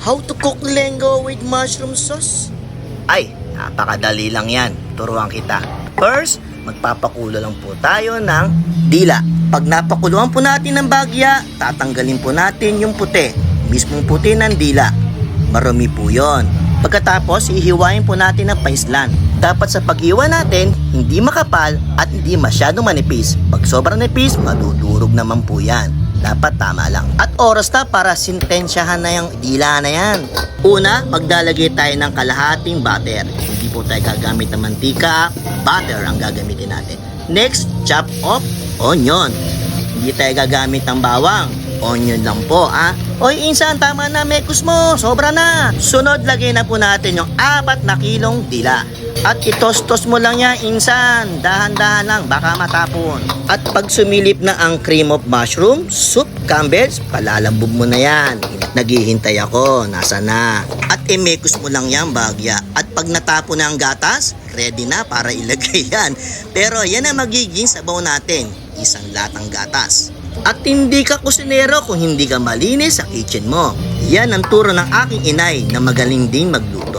How to cook lengua with mushroom sauce? Ay, napakadali lang yan. Turuan kita. First, magpapakulo lang po tayo ng dila. Pag napakuluan po natin ng bagya, tatanggalin po natin yung puti. Mismong puti ng dila. Marumi po yon. Pagkatapos, ihiwain po natin ng paislan. Dapat sa paghiwa natin, hindi makapal at hindi masyadong manipis. Pag sobrang nipis, madudurog naman po yan. Dapat tama lang. At oras na para sintensyahan na yung dila na yan. Una, maglalagay tayo ng kalahating butter. Hindi po tayo gagamit ng mantika, butter ang gagamitin natin. Next, chop off onion. Hindi tayo gagamit ng bawang. Onion lang po, Oy, insan, tama na, mekus mo. Sobra na. Sunod, lagay na po natin yung 4 na kilong dila. At itos-tos mo lang yan, insan. Dahan-dahan lang, baka matapon. At pag sumilip na ang cream of mushroom, soup, Campbell's, palalambog mo na yan. Naghihintay ako, nasa na. At imekus mo lang yan, bagya. At pag natapon na ang gatas, ready na para ilagay yan. Pero yan ang magiging sabaw natin, isang latang gatas. At hindi ka kusinero kung hindi ka malinis sa kitchen mo. Yan ang turo ng aking inay na magaling din magluto.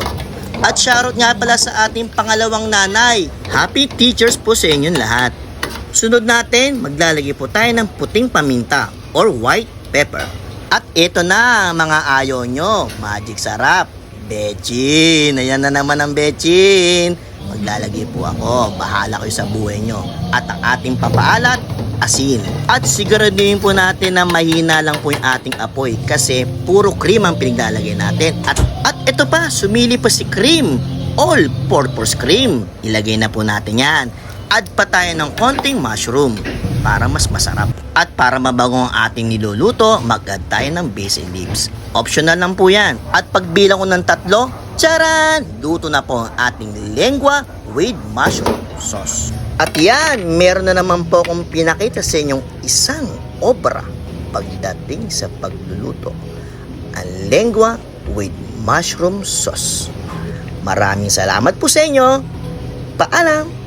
At shoutout nga pala sa ating pangalawang nanay. Happy teachers po sa inyong lahat. Sunod natin, maglalagay po tayo ng puting paminta or white pepper. At ito na mga ayaw nyo, magic sarap. Bechin, ayan na naman ang bechin. Maglalagay po ako, bahala kayo sa buhay nyo. At ang ating papaalat, asin. At siguraduhin po natin na mahina lang po yung ating apoy kasi puro cream ang pinaglalagay natin. At ito pa, sumili pa si cream. All-purpose cream. Ilagay na po natin yan. Add pa tayo ng konting mushroom para mas masarap. At para mabango ang ating niluluto, mag-add tayo ng basil leaves. Optional lang po yan. At pagbilang ko ng 3, charan! Luto na po ang ating lengua with mushroom sauce. At yan, meron na naman po akong pinakita sa inyong isang obra pagdating sa pagluluto. Ang lengua with mushroom sauce. Maraming salamat po sa inyo. Paalam!